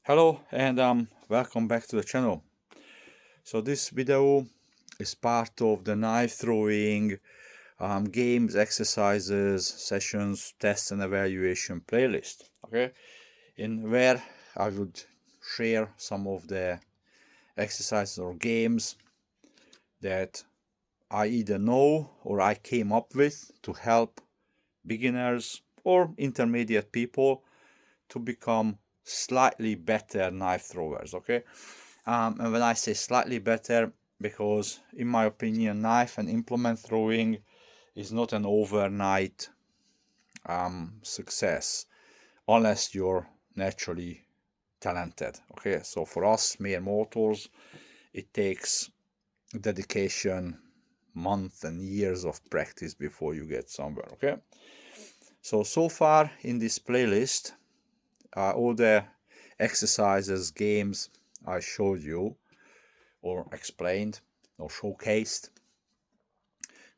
Hello and welcome back to the channel. So this video is part of the knife throwing games, exercises, sessions, tests and evaluation playlist. Okay, in where I would share some of the exercises or games that I either know or I came up with to help beginners or intermediate people to become slightly better knife throwers. Okay, and when I say slightly better, because in my opinion knife and implement throwing is not an overnight success unless you're naturally talented. Okay, so for us mere mortals, it takes dedication, months and years of practice before you get somewhere. Okay, so far in this playlist, all the exercises, games I showed you or explained or showcased,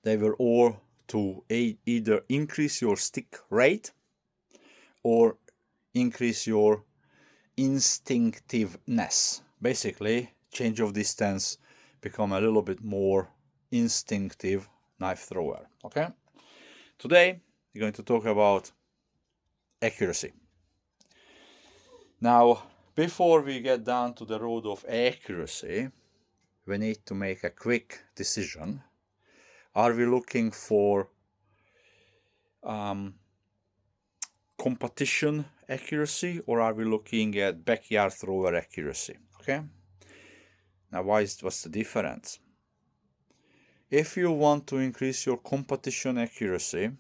they were all to either increase your stick rate or increase your instinctiveness. Basically, change of distance, become a little bit more instinctive knife thrower. Okay, today we're going to talk about accuracy. Now, before we get down to the road of accuracy, we need to make a quick decision. Are we looking for competition accuracy or are we looking at backyard thrower accuracy? Okay. Now, what's the difference? If you want to increase your competition accuracy,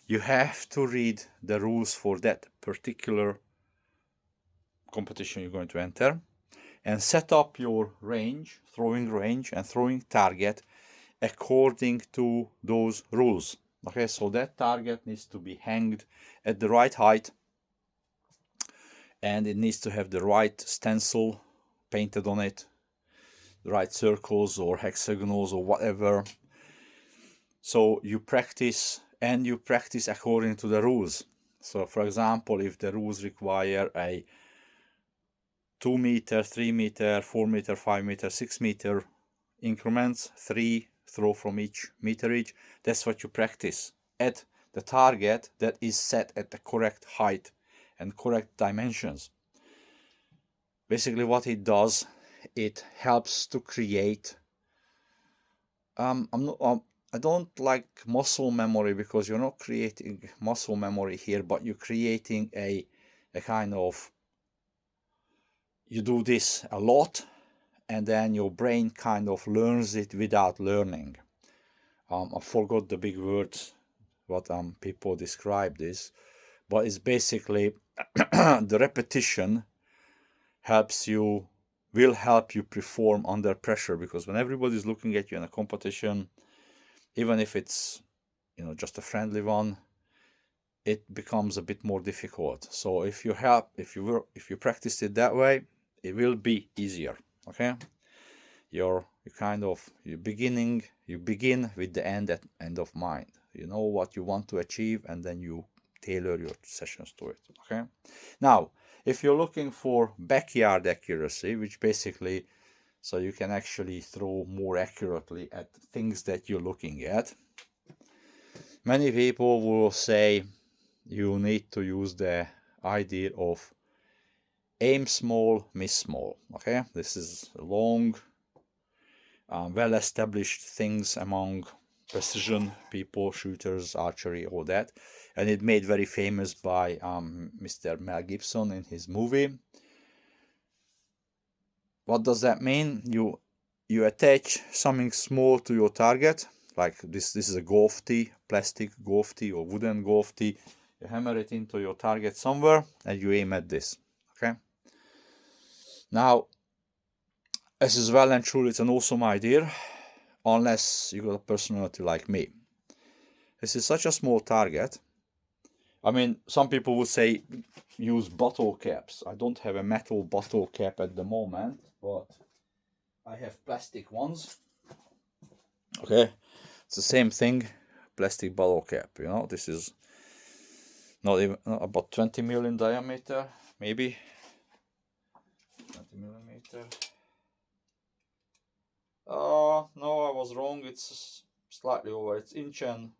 you have to read the rules for that particular competition you're going to enter and set up your range, throwing range and throwing target according to those rules. Okay, so that target needs to be hanged at the right height and it needs to have the right stencil painted on it, the right circles or hexagonals or whatever. So you practice and you practice according to the rules. So for example, if the rules require a 2 meter, 3 meter, 4 meter, 5 meter, 6 meter increments, 3 throw from each meter each, that's what you practice at the target that is set at the correct height and correct dimensions. Basically what it does, it helps to create I don't like muscle memory because you're not creating muscle memory here, but you're creating a kind of, you do this a lot and then your brain kind of learns it without learning. I forgot the big words what people describe this, but it's basically the repetition will help you perform under pressure, because when everybody's looking at you in a competition, even if it's just a friendly one, it becomes a bit more difficult. So if you practice it that way, it will be easier. Okay, you begin with the end of mind. You know what you want to achieve and then you tailor your sessions to it. Okay, now if you're looking for backyard accuracy, which basically so you can actually throw more accurately at things that you're looking at, many people will say you need to use the idea of aim small, miss small. Okay, this is long well-established things among precision people, shooters, archery, all that, and it made very famous by Mr. Mel Gibson in his movie. What does that mean? You attach something small to your target, like this is a golf tee, plastic golf tee or wooden golf tee. You hammer it into your target somewhere and you aim at this. Okay, now this is well and truly, it's an awesome idea, unless you got a personality like me. This is such a small target. I mean, some people would say use bottle caps. I don't have a metal bottle cap at the moment, but I have plastic ones. Okay, it's the same thing, plastic bottle cap. This is not about 20 mil in diameter, maybe. millimeter. No, I was wrong. It's slightly over. It's inch and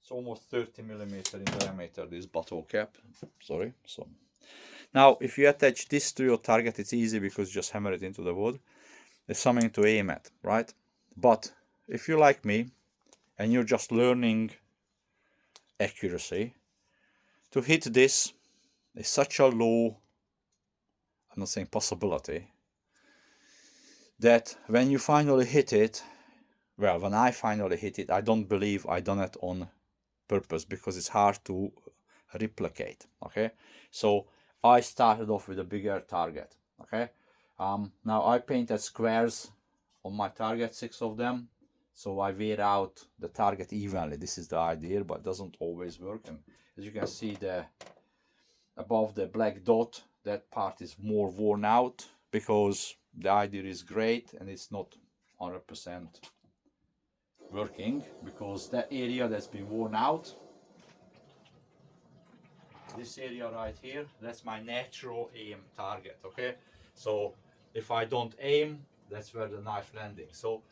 it's almost 30 millimeter in diameter, this bottle cap. Sorry. So now if you attach this to your target, it's easy because you just hammer it into the wood. It's something to aim at, right? But if you're like me and you're just learning accuracy, to hit this is such a low, I'm not saying possibility, that when you finally hit it, well, when I finally hit it, I don't believe I done it on purpose because it's hard to replicate. Okay, so I started off with a bigger target. Okay, now I painted squares on my target, 6 of them, so I wear out the target evenly. This is the idea, but it doesn't always work. And as you can see, the above the black dot, that part is more worn out because the idea is great and it's not 100% working, because that area that's been worn out, this area right here, that's my natural aim target. Okay, so if I don't aim, that's where the knife landing. So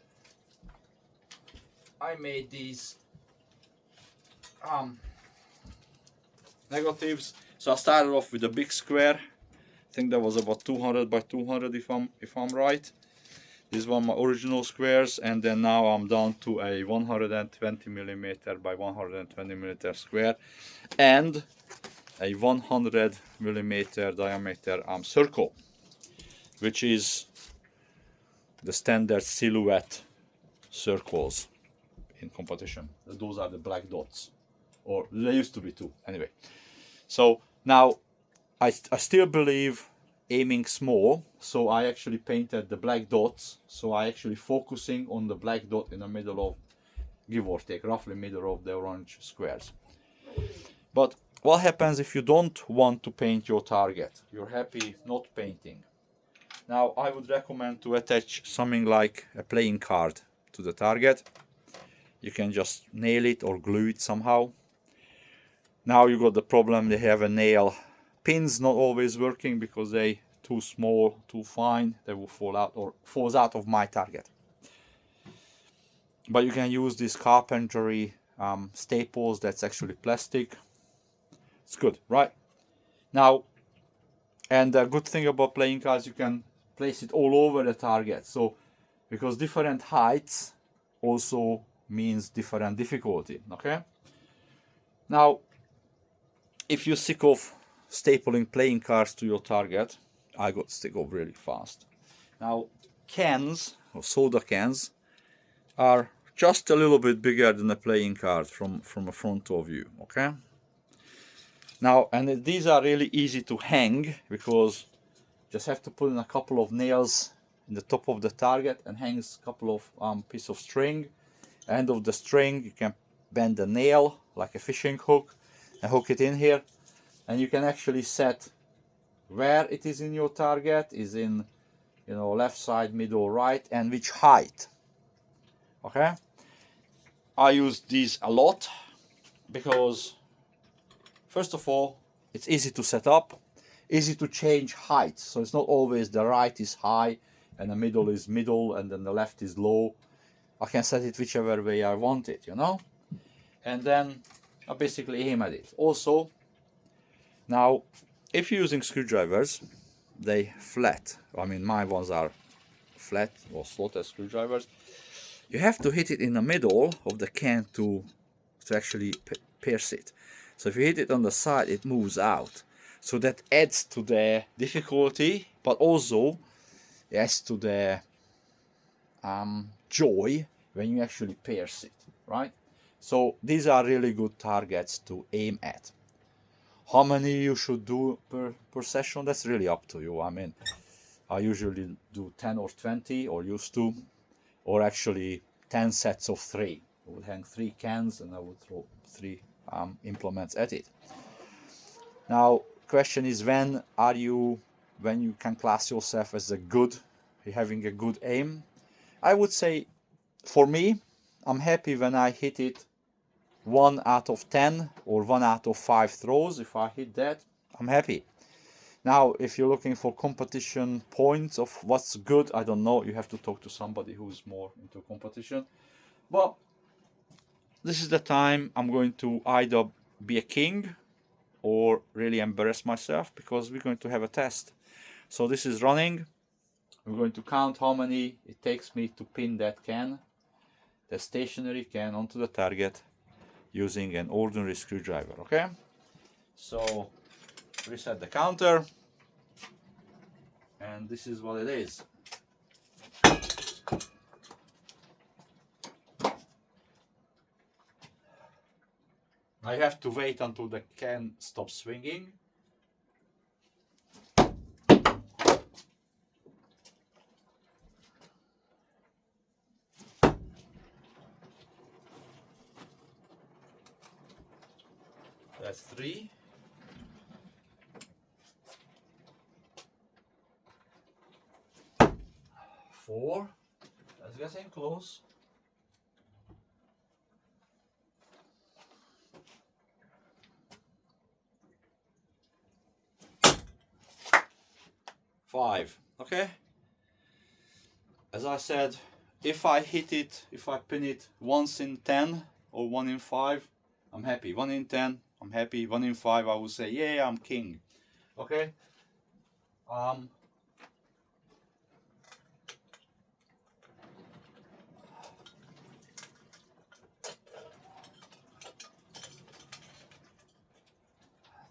I made these negatives. So I started off with a big square. I think that was about 200 by 200 if I'm right. This one my original squares, and then now I'm down to a 120 millimeter by 120 millimeter square and a 100 millimeter diameter circle, which is the standard silhouette circles in competition. Those are the black dots, or they used to be 2 anyway. So now I still believe aiming small, so I actually painted the black dots. So I actually focusing on the black dot in the middle of, give or take, roughly middle of the orange squares. But what happens if you don't want to paint your target? You're happy not painting. Now I would recommend to attach something like a playing card to the target. You can just nail it or glue it somehow. Now you got the problem, they have a nail. Pins not always working because they too small, too fine, they will fall out or falls out of my target. But you can use these carpentry staples, that's actually plastic. It's good, right? Now, and the good thing about playing cards, you can place it all over the target. So, because different heights also means different difficulty, okay? Now, if you're sick of stapling playing cards to your target, I got sick of really fast. Now, cans or soda cans are just a little bit bigger than a playing card from a front of view, okay? Now, and these are really easy to hang because you just have to put in a couple of nails in the top of the target and hangs a couple of piece of string. End of the string, you can bend the nail like a fishing hook and hook it in here, and you can actually set where it is in your target, is in, you know, left side, middle, right, and which height. Okay, I use these a lot because first of all it's easy to set up, easy to change heights, so it's not always the right is high and the middle is middle and then the left is low. I can set it whichever way I want it, you know, and then I basically aim at it. Also, now if you're using screwdrivers, they flat, I mean my ones are flat or slotted screwdrivers, you have to hit it in the middle of the can to actually pierce it. So if you hit it on the side, it moves out, so that adds to the difficulty, but also adds to the joy when you actually pierce it, right? So these are really good targets to aim at. How many you should do per session, that's really up to you. I mean, I usually do 10 or 20, or used to, or actually 10 sets of 3. I would hang 3 cans and I would throw 3 implements at it. Now, question is, when you can class yourself as having a good aim? I would say, for me, I'm happy when I hit it 1 out of 10 or 1 out of 5 throws. If I hit that, I'm happy. Now, if you're looking for competition points of what's good, I don't know. You have to talk to somebody who's more into competition. But this is the time I'm going to either be a king or really embarrass myself, because we're going to have a test. So this is running. I'm going to count how many it takes me to pin that can, the stationary can, onto the target using an ordinary screwdriver, okay? So reset the counter, and this is what it is. I have to wait until the can stops swinging. That's 3. 4. That's getting close. 5. Okay. As I said, if I hit it, if I pin it once in 10 or 1 in 5, I'm happy. 1 in 10, I'm happy. 1 in 5, I will say, yeah, I'm king. Okay.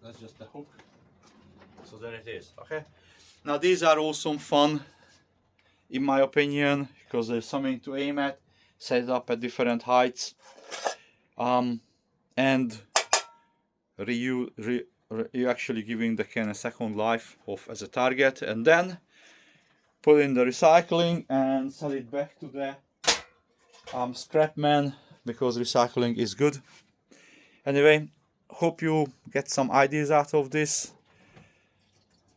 That's just the hook. So there it is. Okay. Now these are all some fun, in my opinion, because there's something to aim at, set it up at different heights, and you're actually giving the can a second life as a target, and then put in the recycling and sell it back to the scrap man, because recycling is good. Anyway, hope you get some ideas out of this.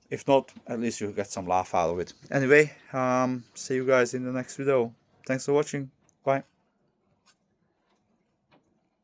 If not, at least you get some laugh out of it. Anyway, see you guys in the next video. Thanks for watching. Bye.